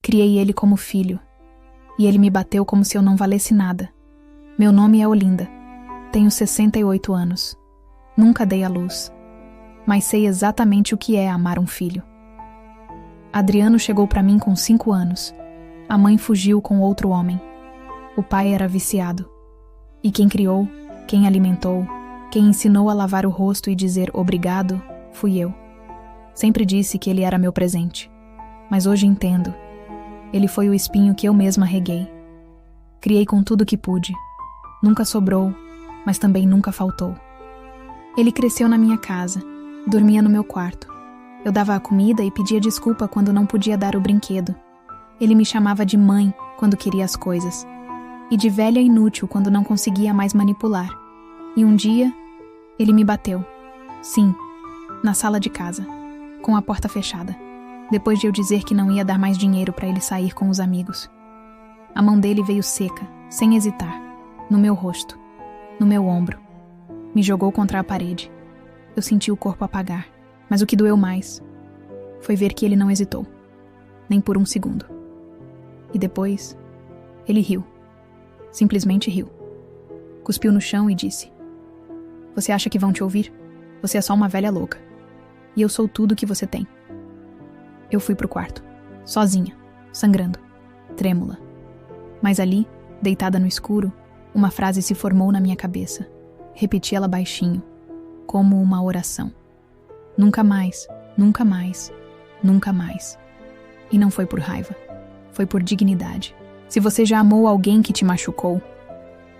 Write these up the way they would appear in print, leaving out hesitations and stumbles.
Criei ele como filho, e ele me bateu como se eu não valesse nada. Meu nome é Olinda. Tenho 68 anos. Nunca dei à luz, mas sei exatamente o que é amar um filho. Adriano chegou para mim com 5 anos. A mãe fugiu com outro homem. O pai era viciado. E quem criou, quem alimentou, quem ensinou a lavar o rosto e dizer obrigado, fui eu. Sempre disse que ele era meu presente. Mas hoje entendo. Ele foi o espinho que eu mesma reguei. Criei com tudo que pude. Nunca sobrou, mas também nunca faltou. Ele cresceu na minha casa, dormia no meu quarto. Eu dava a comida e pedia desculpa quando não podia dar o brinquedo. Ele me chamava de mãe quando queria as coisas, e de velha inútil quando não conseguia mais manipular. E um dia, ele me bateu. Sim, na sala de casa, com a porta fechada, depois de eu dizer que não ia dar mais dinheiro para ele sair com os amigos. A mão dele veio seca, sem hesitar, no meu rosto, no meu ombro. Me jogou contra a parede. Eu senti o corpo apagar, mas o que doeu mais foi ver que ele não hesitou, nem por um segundo. E depois, ele riu. Simplesmente riu. Cuspiu no chão e disse: "Você acha que vão te ouvir? Você é só uma velha louca. E eu sou tudo que você tem." Eu fui pro quarto, sozinha, sangrando, trêmula. Mas ali, deitada no escuro, uma frase se formou na minha cabeça. Repeti ela baixinho, como uma oração. Nunca mais, nunca mais, nunca mais. E não foi por raiva, foi por dignidade. Se você já amou alguém que te machucou,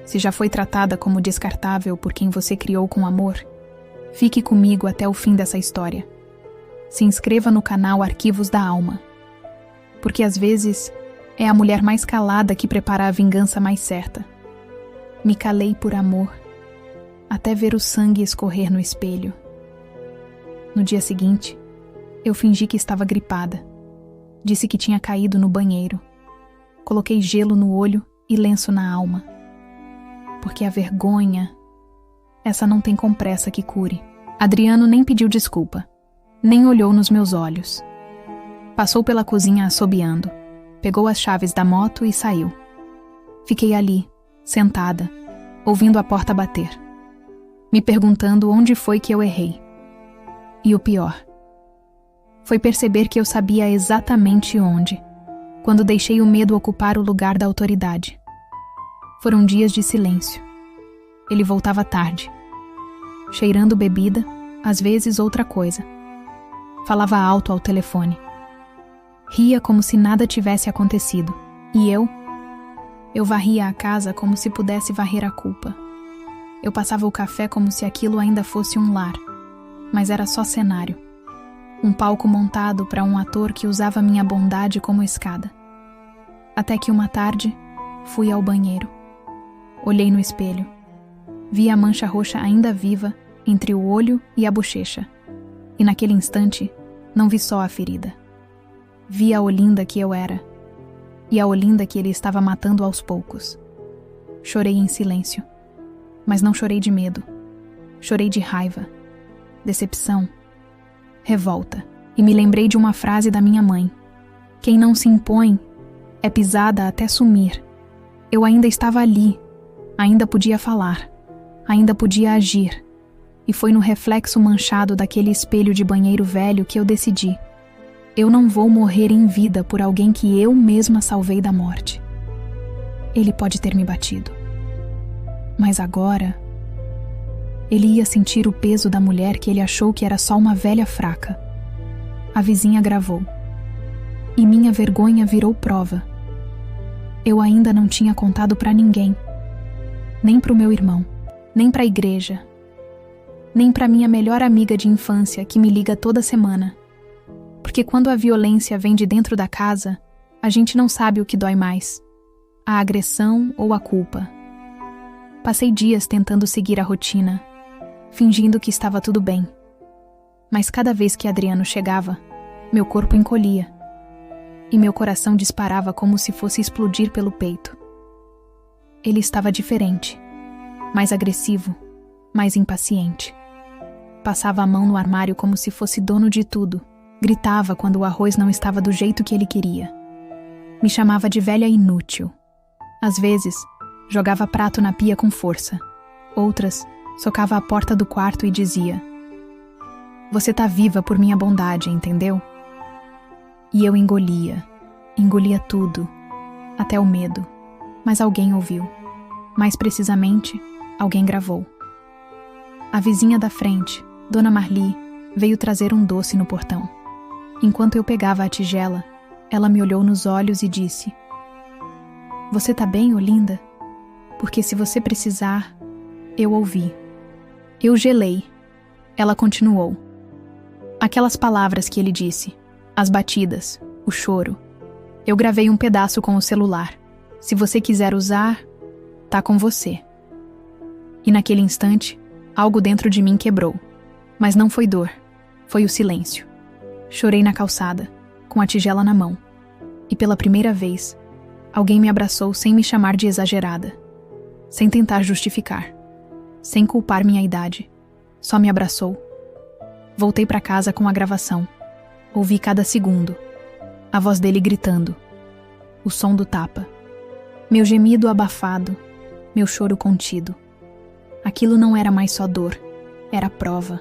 se já foi tratada como descartável por quem você criou com amor, fique comigo até o fim dessa história. Se inscreva no canal Arquivos da Alma, porque às vezes é a mulher mais calada que prepara a vingança mais certa. Me calei por amor, até ver o sangue escorrer no espelho. No dia seguinte, eu fingi que estava gripada. Disse que tinha caído no banheiro. Coloquei gelo no olho e lenço na alma. Porque a vergonha, essa não tem compressa que cure. Adriano nem pediu desculpa, nem olhou nos meus olhos. Passou pela cozinha assobiando, pegou as chaves da moto e saiu. Fiquei ali, sentada, ouvindo a porta bater, me perguntando onde foi que eu errei. E o pior foi perceber que eu sabia exatamente onde, quando deixei o medo ocupar o lugar da autoridade. Foram dias de silêncio. Ele voltava tarde, cheirando bebida, às vezes outra coisa. Falava alto ao telefone. Ria como se nada tivesse acontecido. E eu varria a casa como se pudesse varrer a culpa. Eu passava o café como se aquilo ainda fosse um lar, mas era só cenário. Um palco montado para um ator que usava minha bondade como escada. Até que uma tarde, fui ao banheiro. Olhei no espelho. Vi a mancha roxa ainda viva entre o olho e a bochecha. E naquele instante, não vi só a ferida. Vi a Olinda que eu era. E a Olinda que ele estava matando aos poucos. Chorei em silêncio. Mas não chorei de medo. Chorei de raiva, decepção, revolta. E me lembrei de uma frase da minha mãe: quem não se impõe é pisada até sumir. Eu ainda estava ali, ainda podia falar, ainda podia agir. E foi no reflexo manchado daquele espelho de banheiro velho que eu decidi: eu não vou morrer em vida por alguém que eu mesma salvei da morte. Ele pode ter me batido, mas agora ele ia sentir o peso da mulher que ele achou que era só uma velha fraca. A vizinha gravou. E minha vergonha virou prova. Eu ainda não tinha contado pra ninguém. Nem pro meu irmão, nem pra igreja, nem pra minha melhor amiga de infância que me liga toda semana. Porque quando a violência vem de dentro da casa, a gente não sabe o que dói mais: a agressão ou a culpa. Passei dias tentando seguir a rotina, fingindo que estava tudo bem. Mas cada vez que Adriano chegava, meu corpo encolhia e meu coração disparava como se fosse explodir pelo peito. Ele estava diferente, mais agressivo, mais impaciente. Passava a mão no armário como se fosse dono de tudo. Gritava quando o arroz não estava do jeito que ele queria. Me chamava de velha inútil. Às vezes, jogava prato na pia com força. Outras, socava a porta do quarto e dizia: "Você tá viva por minha bondade, entendeu?" E eu engolia tudo, até o medo. Mas alguém ouviu. Mais precisamente, alguém gravou. A vizinha da frente, Dona Marli, veio trazer um doce no portão. Enquanto eu pegava a tigela, ela me olhou nos olhos e disse: "Você tá bem, Olinda? Porque se você precisar..." Eu ouvi. Eu gelei. Ela continuou. Aquelas palavras que ele disse, as batidas, o choro. Eu gravei um pedaço com o celular. Se você quiser usar, tá com você. E naquele instante, algo dentro de mim quebrou. Mas não foi dor, foi o silêncio. Chorei na calçada, com a tigela na mão. E pela primeira vez, alguém me abraçou sem me chamar de exagerada. Sem tentar justificar. Sem culpar minha idade. Só me abraçou. Voltei para casa com a gravação. Ouvi cada segundo. A voz dele gritando. O som do tapa. Meu gemido abafado. Meu choro contido. Aquilo não era mais só dor. Era prova.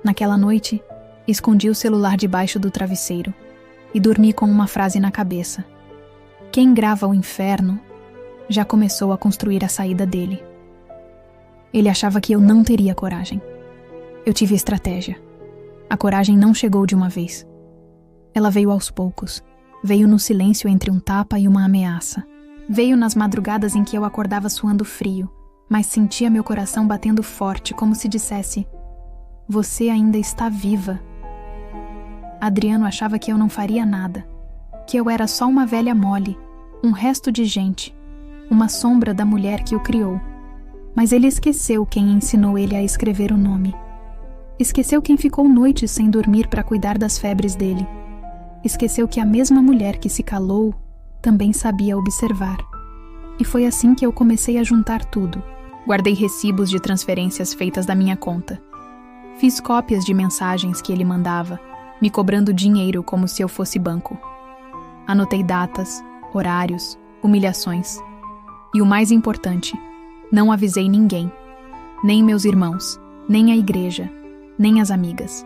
Naquela noite, escondi o celular debaixo do travesseiro e dormi com uma frase na cabeça. Quem grava o inferno já começou a construir a saída dele. Ele achava que eu não teria coragem. Eu tive estratégia. A coragem não chegou de uma vez. Ela veio aos poucos. Veio no silêncio entre um tapa e uma ameaça. Veio nas madrugadas em que eu acordava suando frio, mas sentia meu coração batendo forte, como se dissesse: "Você ainda está viva." Adriano achava que eu não faria nada, que eu era só uma velha mole, um resto de gente, uma sombra da mulher que o criou. Mas ele esqueceu quem ensinou ele a escrever o nome. Esqueceu quem ficou noites sem dormir para cuidar das febres dele. Esqueceu que a mesma mulher que se calou também sabia observar. E foi assim que eu comecei a juntar tudo. Guardei recibos de transferências feitas da minha conta. Fiz cópias de mensagens que ele mandava, me cobrando dinheiro como se eu fosse banco. Anotei datas, horários, humilhações. E o mais importante, não avisei ninguém, nem meus irmãos, nem a igreja, nem as amigas.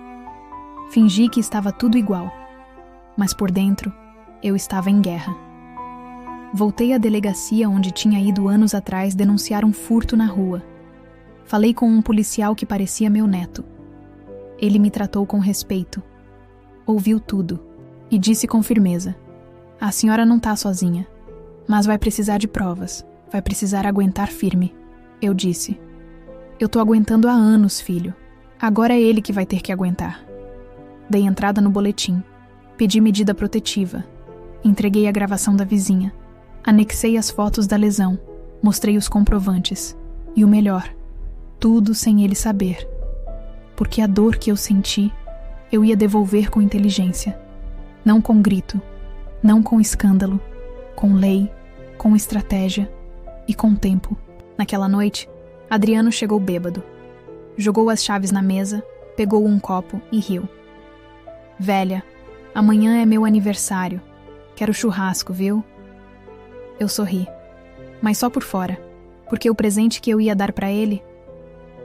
Fingi que estava tudo igual, mas por dentro eu estava em guerra. Voltei à delegacia onde tinha ido anos atrás denunciar um furto na rua. Falei com um policial que parecia meu neto. Ele me tratou com respeito. Ouviu tudo e disse com firmeza: "A senhora não tá sozinha, mas vai precisar de provas, vai precisar aguentar firme." Eu disse: "Eu tô aguentando há anos, filho. Agora é ele que vai ter que aguentar." Dei entrada no boletim, pedi medida protetiva, entreguei a gravação da vizinha, anexei as fotos da lesão, mostrei os comprovantes e o melhor, tudo sem ele saber. Porque a dor que eu senti, eu ia devolver com inteligência. Não com grito, não com escândalo, com lei, com estratégia e com tempo. Naquela noite, Adriano chegou bêbado. Jogou as chaves na mesa, pegou um copo e riu. "Velha, amanhã é meu aniversário. Quero churrasco, viu?" Eu sorri, mas só por fora, porque o presente que eu ia dar para ele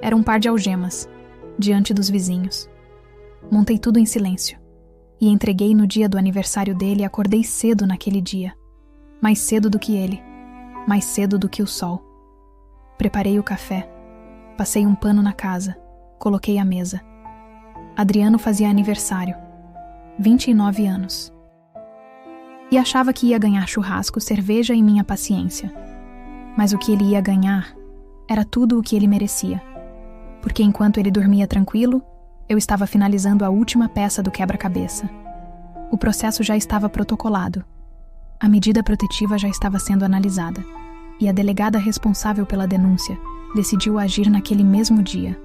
era um par de algemas, diante dos vizinhos. Montei tudo em silêncio e entreguei no dia do aniversário dele e acordei cedo naquele dia. Mais cedo do que ele, mais cedo do que o sol. Preparei o café, passei um pano na casa, coloquei a mesa. Adriano fazia aniversário, 29 anos. E achava que ia ganhar churrasco, cerveja e minha paciência. Mas o que ele ia ganhar era tudo o que ele merecia. Porque enquanto ele dormia tranquilo, eu estava finalizando a última peça do quebra-cabeça. O processo já estava protocolado. A medida protetiva já estava sendo analisada. E a delegada responsável pela denúncia decidiu agir naquele mesmo dia.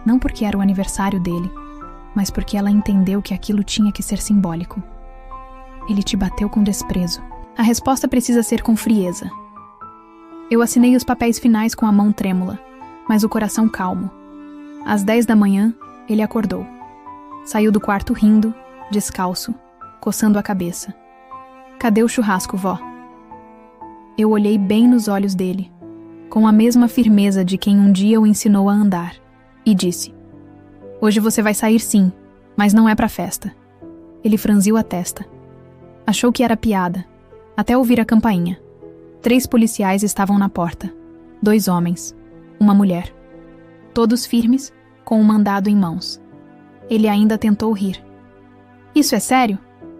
Não porque era o aniversário dele, mas porque ela entendeu que aquilo tinha que ser simbólico. Ele te bateu com desprezo. A resposta precisa ser com frieza. Eu assinei os papéis finais com a mão trêmula, mas o coração calmo. Às 10 da manhã, ele acordou. Saiu do quarto rindo, descalço, coçando a cabeça. Cadê o churrasco, vó? Eu olhei bem nos olhos dele, com a mesma firmeza de quem um dia o ensinou a andar, e disse: Hoje você vai sair sim, mas não é pra festa. Ele franziu a testa. Achou que era piada, até ouvir a campainha. 3 policiais estavam na porta. 2 homens, uma mulher. Todos firmes, com o mandado em mãos. Ele ainda tentou rir. Isso é sério?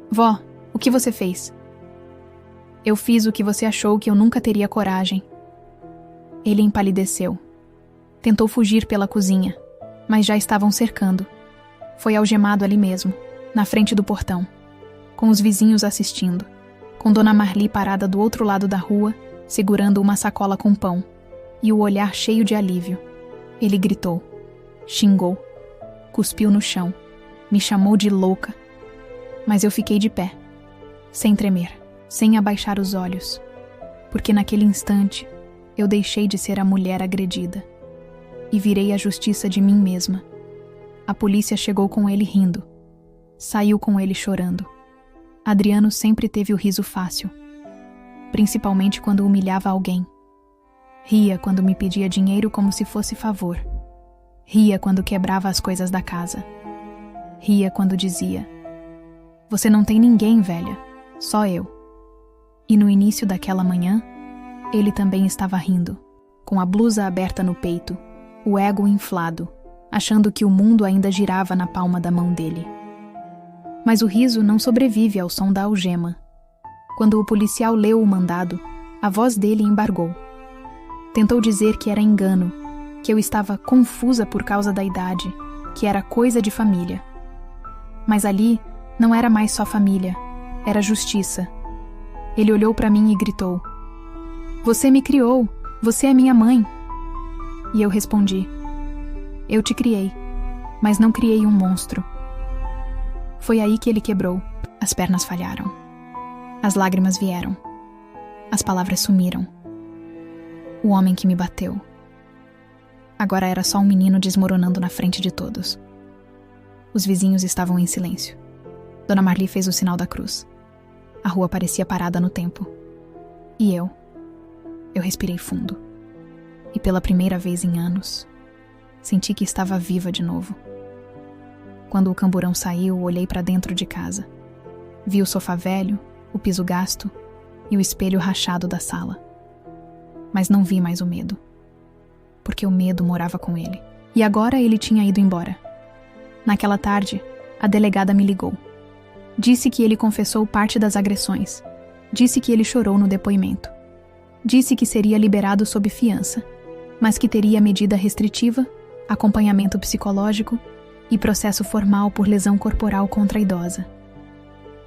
Vó, o que você fez? Eu fiz o que você achou que eu nunca teria coragem. Ele empalideceu. Tentou fugir pela cozinha, mas já estavam cercando. Foi algemado ali mesmo, na frente do portão, com os vizinhos assistindo, com Dona Marli parada do outro lado da rua, segurando uma sacola com pão, e o olhar cheio de alívio. Ele gritou, xingou, cuspiu no chão, me chamou de louca. Mas eu fiquei de pé, sem tremer, sem abaixar os olhos, porque naquele instante eu deixei de ser a mulher agredida e virei a justiça de mim mesma. A polícia chegou com ele rindo, saiu com ele chorando. Adriano sempre teve o riso fácil, principalmente quando humilhava alguém. Ria quando me pedia dinheiro como se fosse favor. Ria quando quebrava as coisas da casa. Ria quando dizia: Você não tem ninguém, velha, só eu. E no início daquela manhã, ele também estava rindo, com a blusa aberta no peito, o ego inflado, achando que o mundo ainda girava na palma da mão dele. Mas o riso não sobrevive ao som da algema. Quando o policial leu o mandado, a voz dele embargou. Tentou dizer que era engano, que eu estava confusa por causa da idade, que era coisa de família. Mas ali não era mais só família, era justiça. Ele olhou para mim e gritou: Você me criou, você é minha mãe. E eu respondi: Eu te criei, mas não criei um monstro. Foi aí que ele quebrou. As pernas falharam. As lágrimas vieram. As palavras sumiram. O homem que me bateu. Agora era só um menino desmoronando na frente de todos. Os vizinhos estavam em silêncio. Dona Marli fez o sinal da cruz. A rua parecia parada no tempo. E eu respirei fundo. E pela primeira vez em anos, senti que estava viva de novo. Quando o camburão saiu, olhei para dentro de casa. Vi o sofá velho, o piso gasto e o espelho rachado da sala. Mas não vi mais o medo, porque o medo morava com ele. E agora ele tinha ido embora. Naquela tarde, a delegada me ligou. Disse que ele confessou parte das agressões. Disse que ele chorou no depoimento. Disse que seria liberado sob fiança, mas que teria medida restritiva, acompanhamento psicológico e processo formal por lesão corporal contra a idosa.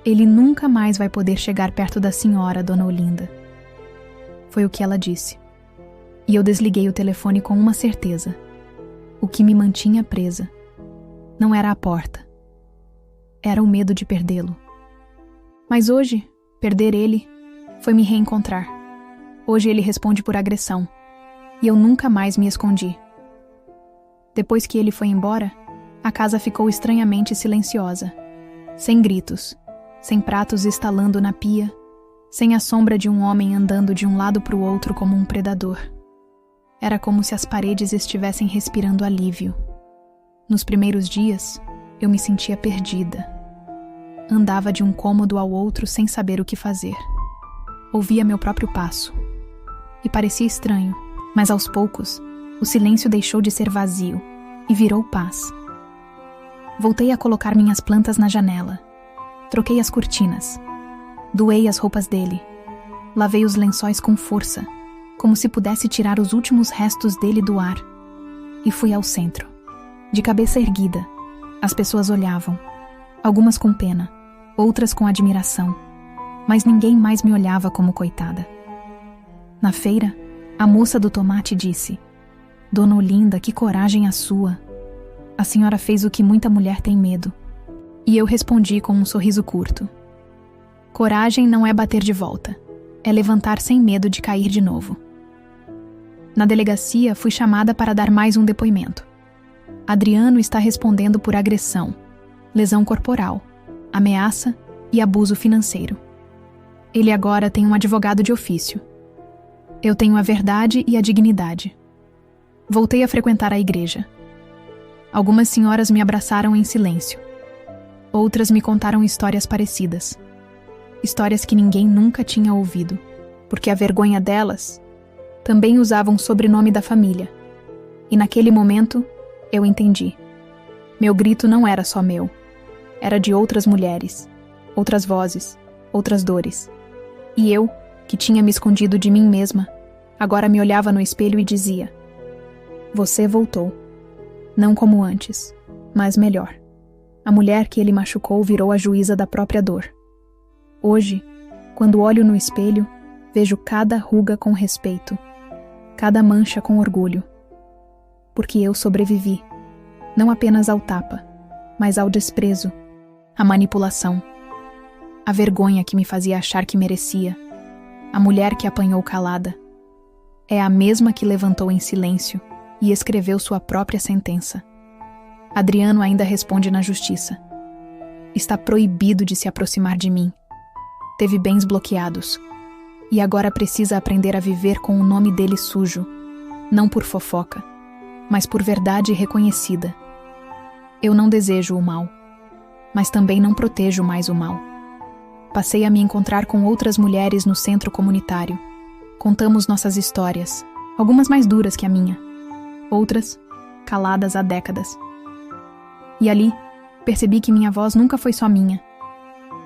Ele nunca mais vai poder chegar perto da senhora, Dona Olinda. Foi o que ela disse. E eu desliguei o telefone com uma certeza. O que me mantinha presa não era a porta. Era o medo de perdê-lo. Mas hoje, perder ele foi me reencontrar. Hoje ele responde por agressão. E eu nunca mais me escondi. Depois que ele foi embora, a casa ficou estranhamente silenciosa. Sem gritos, sem pratos estalando na pia, sem a sombra de um homem andando de um lado para o outro como um predador. Era como se as paredes estivessem respirando alívio. Nos primeiros dias, eu me sentia perdida. Andava de um cômodo ao outro sem saber o que fazer. Ouvia meu próprio passo. E parecia estranho, mas aos poucos, o silêncio deixou de ser vazio e virou paz. Voltei a colocar minhas plantas na janela. Troquei as cortinas. Doei as roupas dele. Lavei os lençóis com força, como se pudesse tirar os últimos restos dele do ar. E fui ao centro. De cabeça erguida, as pessoas olhavam. Algumas com pena, outras com admiração. Mas ninguém mais me olhava como coitada. Na feira, a moça do tomate disse: Dona Olinda, que coragem a sua! A senhora fez o que muita mulher tem medo. E eu respondi com um sorriso curto: Coragem não é bater de volta, é levantar sem medo de cair de novo. Na delegacia, fui chamada para dar mais um depoimento. Adriano está respondendo por agressão, lesão corporal, ameaça e abuso financeiro. Ele agora tem um advogado de ofício. Eu tenho a verdade e a dignidade. Voltei a frequentar a igreja. Algumas senhoras me abraçaram em silêncio. Outras me contaram histórias parecidas. Histórias que ninguém nunca tinha ouvido, porque a vergonha delas também usava um sobrenome da família. E naquele momento, eu entendi. Meu grito não era só meu. Era de outras mulheres, outras vozes, outras dores. E eu, que tinha me escondido de mim mesma, agora me olhava no espelho e dizia: você voltou. Não como antes, mas melhor. A mulher que ele machucou virou a juíza da própria dor. Hoje, quando olho no espelho, vejo cada ruga com respeito, cada mancha com orgulho. Porque eu sobrevivi, não apenas ao tapa, mas ao desprezo, à manipulação, à vergonha que me fazia achar que merecia. A mulher que apanhou calada é a mesma que levantou em silêncio e escreveu sua própria sentença. Adriano ainda responde na justiça. Está proibido de se aproximar de mim. Teve bens bloqueados. E agora precisa aprender a viver com o nome dele sujo, não por fofoca, mas por verdade reconhecida. Eu não desejo o mal, mas também não protejo mais o mal. Passei a me encontrar com outras mulheres no centro comunitário. Contamos nossas histórias, algumas mais duras que a minha, outras caladas há décadas. E ali, percebi que minha voz nunca foi só minha.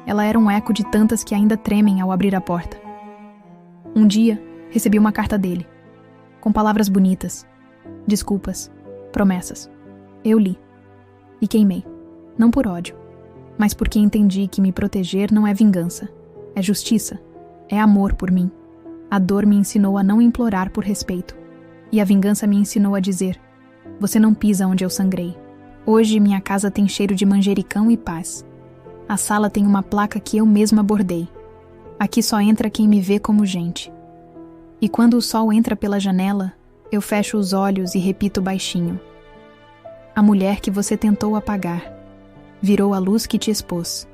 Ela era um eco de tantas que ainda tremem ao abrir a porta. Um dia, recebi uma carta dele, com palavras bonitas, desculpas, promessas. Eu li e queimei, não por ódio, mas porque entendi que me proteger não é vingança, é justiça, é amor por mim. A dor me ensinou a não implorar por respeito, e a vingança me ensinou a dizer: você não pisa onde eu sangrei. Hoje minha casa tem cheiro de manjericão e paz. A sala tem uma placa que eu mesma bordei. Aqui só entra quem me vê como gente. E quando o sol entra pela janela, eu fecho os olhos e repito baixinho: a mulher que você tentou apagar virou a luz que te expôs.